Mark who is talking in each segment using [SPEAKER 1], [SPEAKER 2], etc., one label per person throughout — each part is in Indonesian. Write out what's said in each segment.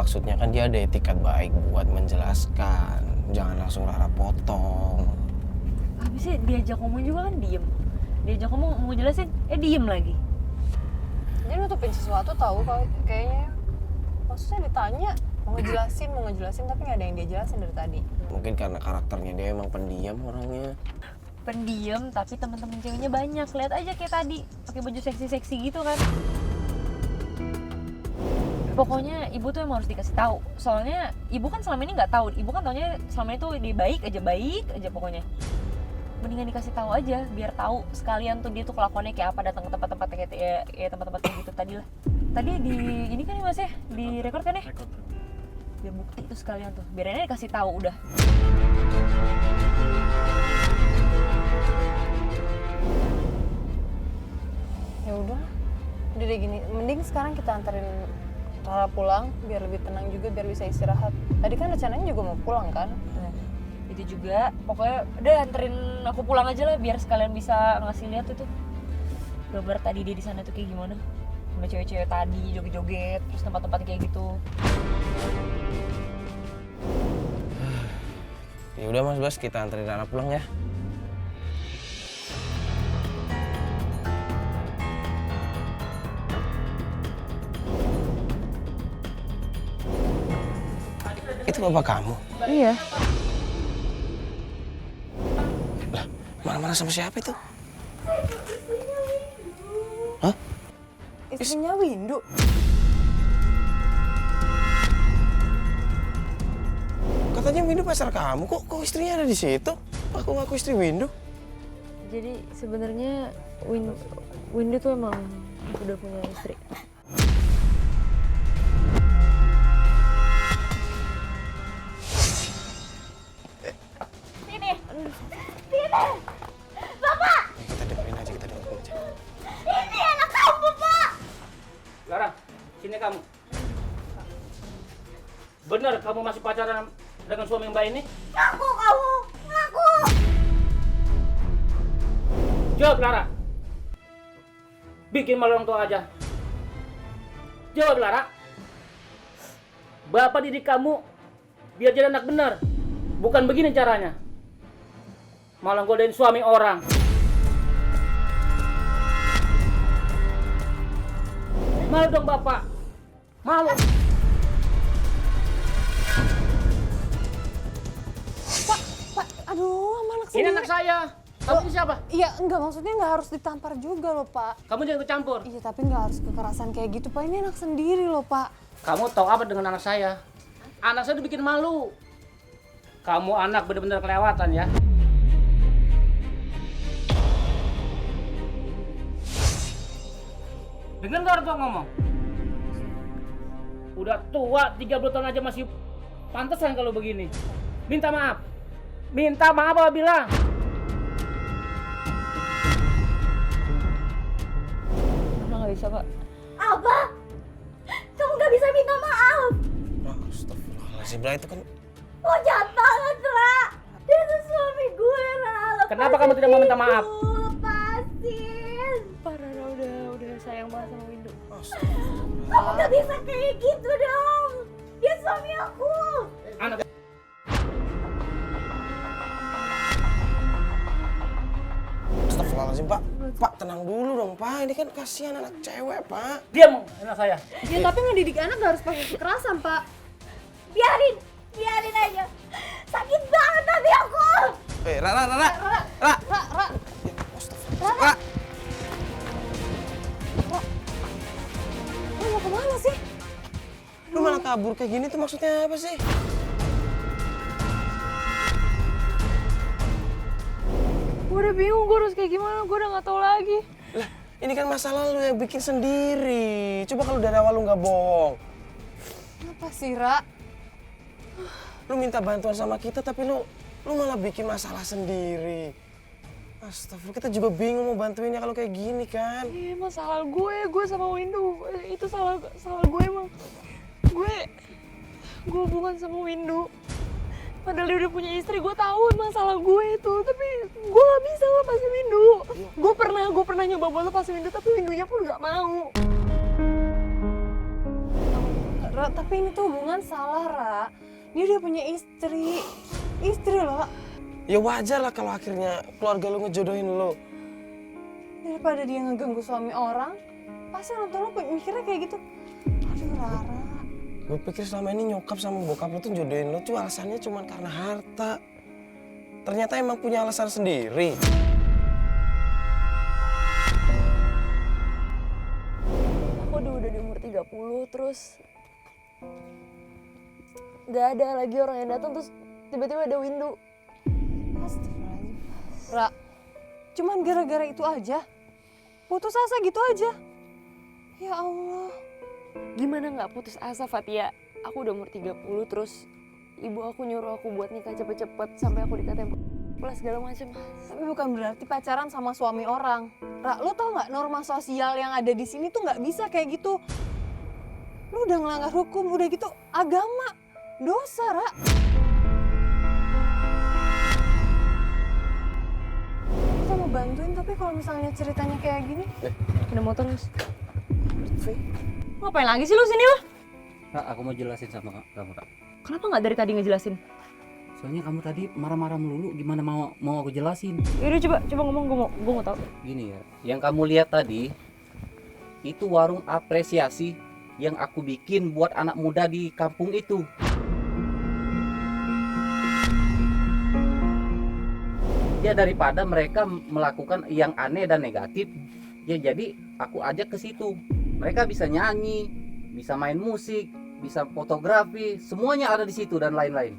[SPEAKER 1] maksudnya kan dia ada etikat baik buat menjelaskan. Jangan langsung Rara potong.
[SPEAKER 2] Habisnya diajak ngomong juga kan diem. Diajak ngomong mau jelasin, diem lagi.
[SPEAKER 3] Dia nutupin sesuatu tahu kayaknya. Maksudnya ditanya mau ngejelasin tapi nggak ada yang dia jelasin dari tadi.
[SPEAKER 1] Mungkin karena karakternya dia emang pendiam orangnya.
[SPEAKER 2] Pendiam tapi teman-teman ceweknya banyak. Lihat aja kayak tadi pakai baju seksi-seksi gitu kan. Pokoknya ibu tuh emang harus dikasih tahu. Soalnya ibu kan selama ini nggak tahu. Ibu kan taunya selama itu dia baik aja pokoknya. Mendingan dikasih tahu aja biar tahu sekalian tuh dia tuh kelakuannya kayak apa, datang ke tempat-tempat kayak tempat-tempat kayak gitu tadi lah. Tadi di ini kan ya Mas ya, di record kan ya? Record. Biar bukti tuh sekalian tuh. Biar ini dikasih tahu udah.
[SPEAKER 3] Ya udah deh gini, mending sekarang kita anterin Rara pulang biar lebih tenang juga, biar bisa istirahat. Tadi kan rencananya juga mau pulang kan?
[SPEAKER 2] Nah, itu juga pokoknya udah anterin aku pulang aja lah biar sekalian bisa ngasih lihat itu gambar tadi dia di sana tuh kayak gimana, sama cewek-cewek tadi joget-joget terus tempat-tempat kayak gitu.
[SPEAKER 1] Ya udah Mas Bas, kita anterin Rara pulang ya. Itu bapak kamu?
[SPEAKER 3] Iya.
[SPEAKER 1] Lah, marah-marah sama siapa itu? Hah?
[SPEAKER 3] Istrinya Windu.
[SPEAKER 1] Katanya Windu pacar kamu, kok istrinya ada di situ? Aku ngaku istri Windu.
[SPEAKER 2] Jadi sebenarnya Windu tuh emang udah punya istri.
[SPEAKER 1] Kita dengerin aja.
[SPEAKER 4] Ini anak kamu, Pak!
[SPEAKER 5] Lara, sini kamu. Benar kamu masih pacaran dengan suami Mbak ini?
[SPEAKER 4] Ngaku kamu! Ngaku!
[SPEAKER 5] Jawab, Lara. Bikin malu orang tua aja. Jawab, Lara. Bapak didik kamu biar jadi anak benar. Bukan begini caranya. Malah godain suami orang. Malu dong Bapak. Malu.
[SPEAKER 3] Pak, aduh, sama anak sendiri.
[SPEAKER 5] Ini anak saya. Kamu ini siapa?
[SPEAKER 3] Iya, enggak, maksudnya nggak harus ditampar juga loh, Pak.
[SPEAKER 5] Kamu jangan ikut campur.
[SPEAKER 3] Iya, tapi nggak harus kekerasan kayak gitu, Pak. Ini anak sendiri loh, Pak.
[SPEAKER 5] Kamu tahu apa dengan anak saya? Anak saya dibikin malu. Kamu anak benar-benar kelewatan ya. Dengar nggak orang tua ngomong? Udah tua, 30 tahun aja masih pantesan kalau begini. Minta maaf. Minta maaf apa bilang?
[SPEAKER 2] Karena nggak bisa Pak.
[SPEAKER 4] Apa? Kamu gak bisa minta maaf?
[SPEAKER 1] Astagfirullahaladzim, Bra, itu kan...
[SPEAKER 4] Lo jahat banget, Ra! Dia itu suami gue, Ra!
[SPEAKER 5] Kenapa kamu tidak mau minta maaf?
[SPEAKER 4] Lepasin!
[SPEAKER 2] Pak Rara udah sayang banget sama Windu.
[SPEAKER 4] Kamu gak bisa kayak gitu dong! Dia suami aku!
[SPEAKER 5] Anak
[SPEAKER 1] Astagfirullahaladzim, Pak. Pak, tenang dulu dong, Pak. Ini kan kasihan anak cewek, Pak.
[SPEAKER 5] diam anak saya.
[SPEAKER 3] Ya, tapi ngedidik anak nggak harus pakai kekerasan, Pak.
[SPEAKER 4] Biarin aja! Sakit banget hati aku!
[SPEAKER 1] Rara. Astagfirullah.
[SPEAKER 3] Lo mau kemana sih?
[SPEAKER 1] Lu malah kabur kayak gini tuh maksudnya apa sih?
[SPEAKER 2] Gue udah bingung, gue harus kayak gimana, gue udah gak tahu lagi.
[SPEAKER 1] Lah, ini kan masalah lu yang bikin sendiri. Coba kalau dari awal lu nggak bohong.
[SPEAKER 3] Apa sih, Ra?
[SPEAKER 1] Lu minta bantuan sama kita tapi lu malah bikin masalah sendiri. Astagfirullah, kita juga bingung mau bantuinnya kalau kayak gini kan.
[SPEAKER 2] Iya emang salah gue sama Windu. Itu salah gue emang. Gue hubungan sama Windu. Padahal dia udah punya istri, gue tahu emang salah gue itu. Tapi gue gak bisa lepasin Windu. Gue pernah nyoba buat lepasin Windu, tapi Windunya pun gak mau.
[SPEAKER 3] Ra, tapi ini tuh hubungan salah, Ra. Dia udah punya istri. Istri loh.
[SPEAKER 1] Ya wajar lah kalau akhirnya keluarga lu ngejodohin lu.
[SPEAKER 3] Daripada dia ngeganggu suami orang, pasti orang tua lo mikirnya kayak gitu. Aduh, Rara.
[SPEAKER 1] Gue pikir selama ini nyokap sama bokap lu tuh jodohin lu tuh alasannya cuma karena harta. Ternyata emang punya alasan sendiri.
[SPEAKER 2] Aku udah di umur 30 terus gak ada lagi orang yang datang, terus tiba-tiba ada Windu.
[SPEAKER 3] Astagfirullahaladzim. Ra, cuman gara-gara itu aja? Putus asa gitu aja? Ya Allah.
[SPEAKER 2] Gimana nggak putus asa, Fatia? Aku udah umur 30 terus ibu aku nyuruh aku buat nikah cepet-cepet sampai aku dikatain plus segala macem.
[SPEAKER 3] Tapi bukan berarti pacaran sama suami orang. Ra, lu tau nggak norma sosial yang ada di sini tuh nggak bisa kayak gitu. Lu udah ngelanggar hukum, udah gitu agama. Dosa, Ra. Kita mau bantuin, tapi kalau misalnya ceritanya kayak gini.
[SPEAKER 2] Ada motor, Mas. Ngapain lagi sih lu sini lo?
[SPEAKER 5] Kak, aku mau jelasin sama kamu, Kak.
[SPEAKER 2] Kenapa nggak dari tadi ngejelasin?
[SPEAKER 5] Soalnya kamu tadi marah-marah melulu, gimana mau aku jelasin?
[SPEAKER 2] Yaudah coba ngomong, gue mau tahu.
[SPEAKER 5] Gini ya, yang kamu lihat tadi itu warung apresiasi yang aku bikin buat anak muda di kampung itu. Ya daripada mereka melakukan yang aneh dan negatif, ya jadi aku ajak ke situ. Mereka bisa nyanyi, bisa main musik, bisa fotografi, semuanya ada di situ dan lain-lain.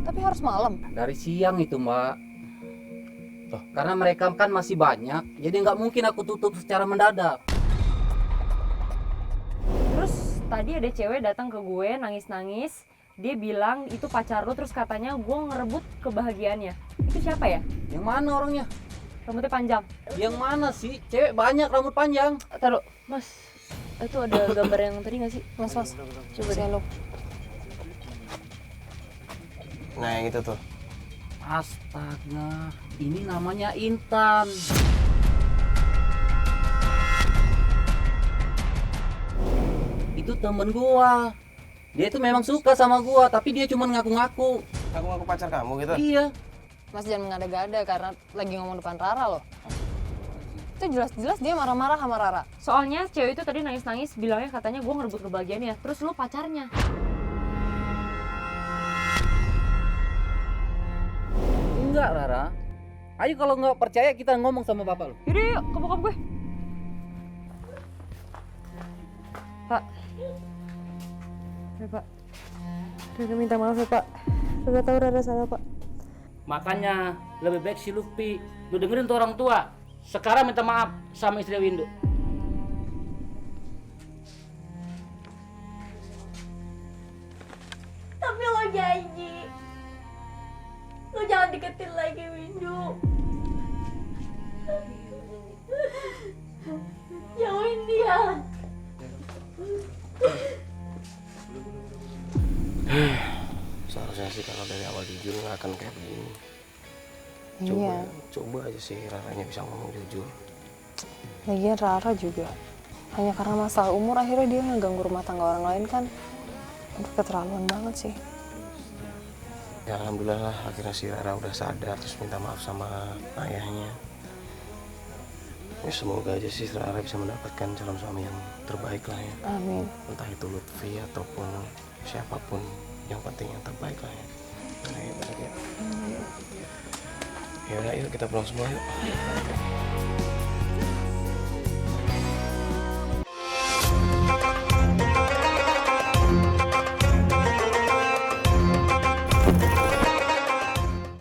[SPEAKER 3] Tapi harus malam.
[SPEAKER 5] Dari siang itu, Mbak. Loh, karena mereka kan masih banyak, jadi nggak mungkin aku tutup secara mendadak.
[SPEAKER 2] Terus tadi ada cewek datang ke gue nangis-nangis. Dia bilang itu pacar lo, terus katanya gue ngerebut kebahagiaannya. Itu siapa ya?
[SPEAKER 5] Yang mana orangnya?
[SPEAKER 2] Rambutnya panjang.
[SPEAKER 5] Yang mana sih? Cewek banyak rambut panjang.
[SPEAKER 2] Taruh, Mas. Itu ada gambar yang tadi nggak sih?
[SPEAKER 3] Mas.
[SPEAKER 2] Coba deh.
[SPEAKER 3] Lo.
[SPEAKER 1] Nah yang itu tuh.
[SPEAKER 5] Astaga, ini namanya Intan. Itu temen gua. Dia itu memang suka sama gua, tapi dia cuma ngaku-ngaku.
[SPEAKER 1] Aku ngaku pacar kamu gitu?
[SPEAKER 5] Iya.
[SPEAKER 3] Mas jangan mengada-gada karena lagi ngomong depan Rara loh. Itu jelas-jelas dia marah-marah sama Rara.
[SPEAKER 2] Soalnya cewek itu tadi nangis-nangis bilangnya katanya gue ngerebut kebahagiaannya. Terus lu pacarnya.
[SPEAKER 5] Enggak, Rara. Ayo kalau nggak percaya kita ngomong sama bapak lo.
[SPEAKER 2] Yaudah yuk, ke bokap gue. Pak. Ya, Pak. Rara minta maaf ya, Pak. Rara tahu Rara salah, Pak.
[SPEAKER 5] Makanya lebih baik si Lutfi, lu dengerin tuh orang tua. Sekarang minta maaf sama istri Windu.
[SPEAKER 4] Tapi lo janji lo jangan deketin lagi Windu. Jauhin dia.
[SPEAKER 1] Seharusnya sih kalau dari awal jujur nggak akan kayak begini.
[SPEAKER 3] Iya.
[SPEAKER 1] Coba aja sih Raranya bisa ngomong jujur.
[SPEAKER 3] Lagian Rara juga. Hanya karena masalah umur akhirnya dia ngeganggu rumah tangga orang lain kan. Udah keterlaluan banget sih.
[SPEAKER 1] Ya alhamdulillah lah akhirnya si Rara udah sadar terus minta maaf sama ayahnya. Ya semoga aja sih Rara bisa mendapatkan calon suami yang terbaik lah ya.
[SPEAKER 3] Amin.
[SPEAKER 1] Entah itu Lutfi ataupun siapapun, yang penting yang terbaik lah ya. Nah, ya, ya udah yuk kita pulang semua yuk.